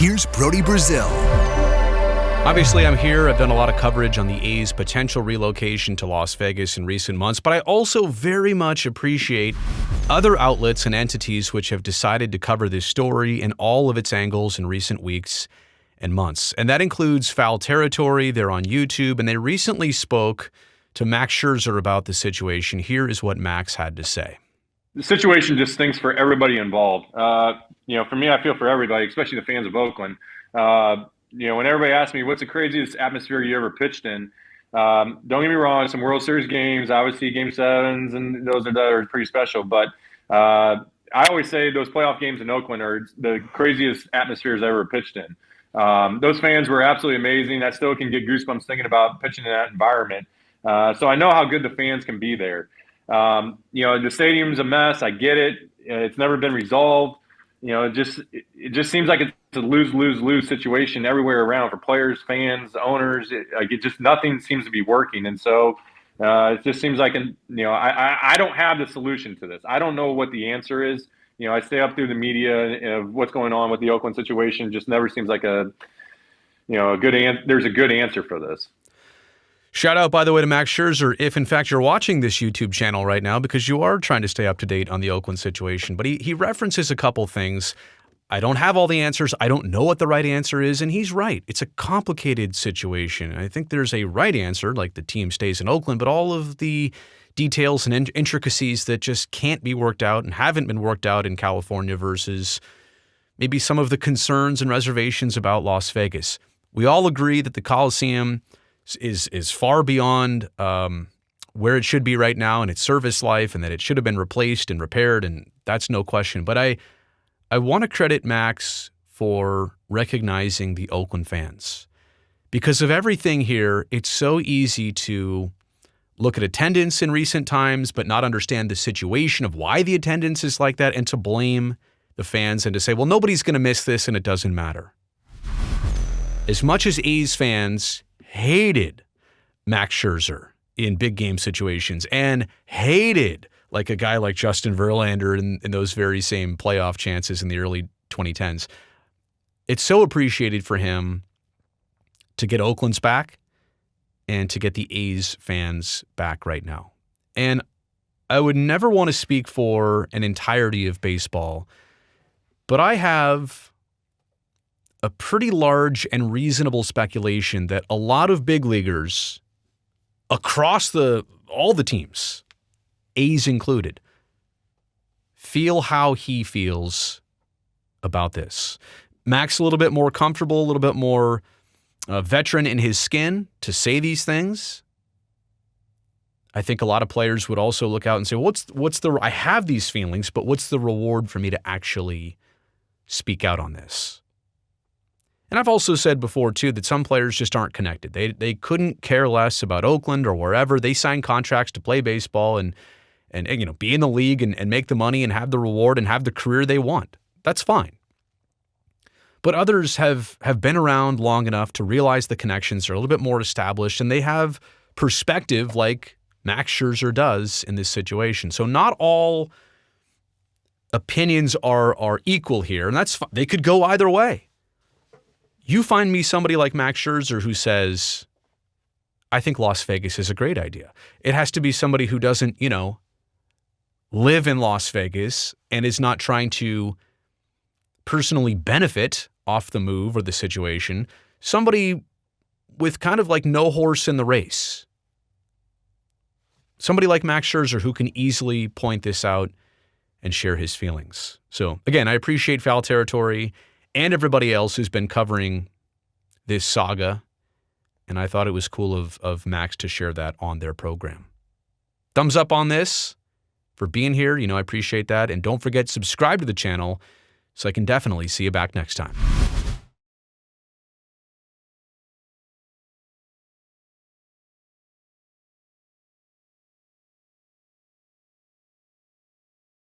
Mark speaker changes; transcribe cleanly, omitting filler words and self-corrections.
Speaker 1: Here's Brody Brazil.
Speaker 2: Obviously, I'm here. I've done a lot of coverage on the A's potential relocation to Las Vegas in recent months, but I also very much appreciate other outlets and entities which have decided to cover this story in all of its angles in recent weeks and months. And that includes Foul Territory. They're on YouTube, and they recently spoke to Max Scherzer about the situation. Here is what Max had to say.
Speaker 3: The situation just stinks for everybody involved. For me, I feel for everybody, especially the fans of Oakland. When everybody asks me, what's the craziest atmosphere you ever pitched in? Don't get me wrong, some World Series games, obviously Game 7s, and those are pretty special. But I always say those playoff games in Oakland are the craziest atmospheres I ever pitched in. Those fans were absolutely amazing. I still can get goosebumps thinking about pitching in that environment. So I know how good the fans can be there. The stadium's a mess. I get it. It's never been resolved. It just seems like it's a lose-lose-lose situation everywhere around for players, fans, owners. Nothing seems to be working. And so it just seems like, I don't have the solution to this. I don't know what the answer is. I stay up through the media of what's going on with the Oakland situation. Just never seems like there's a good answer for this.
Speaker 2: Shout out, by the way, to Max Scherzer, if in fact you're watching this YouTube channel right now, because you are trying to stay up to date on the Oakland situation. But he references a couple things. I don't have all the answers. I don't know what the right answer is. And he's right. It's a complicated situation. I think there's a right answer, like the team stays in Oakland, but all of the details and intricacies that just can't be worked out and haven't been worked out in California versus maybe some of the concerns and reservations about Las Vegas. We all agree that the Coliseum is far beyond where it should be right now in its service life, and that it should have been replaced and repaired, and that's no question. But I want to credit Max for recognizing the Oakland fans. Because of everything here, it's so easy to look at attendance in recent times but not understand the situation of why the attendance is like that, and to blame the fans and to say, well, nobody's going to miss this and it doesn't matter. As much as A's fans hated Max Scherzer in big game situations and hated like a guy like Justin Verlander in those very same playoff chances in the early 2010s, it's so appreciated for him to get Oakland's back and to get the A's fans back right now. And I would never want to speak for an entirety of baseball, but I have a pretty large and reasonable speculation that a lot of big leaguers across all the teams, A's included, feel how he feels about this. Max a little bit more comfortable, a little bit more veteran in his skin to say these things. I think a lot of players would also look out and say, I have these feelings, but what's the reward for me to actually speak out on this? And I've also said before, too, that some players just aren't connected. They couldn't care less about Oakland or wherever. They sign contracts to play baseball and be in the league and make the money and have the reward and have the career they want. That's fine. But others have been around long enough to realize the connections are a little bit more established, and they have perspective like Max Scherzer does in this situation. So not all opinions are equal here, and that's fine. They could go either way. You find me somebody like Max Scherzer who says, I think Las Vegas is a great idea. It has to be somebody who doesn't, live in Las Vegas and is not trying to personally benefit off the move or the situation. Somebody with kind of like no horse in the race. Somebody like Max Scherzer who can easily point this out and share his feelings. So again, I appreciate Foul Territory and everybody else who's been covering this saga, and I thought it was cool of Max to share that on their program. Thumbs up on this for being here. I appreciate that. And don't forget, subscribe to the channel so I can definitely see you back next time.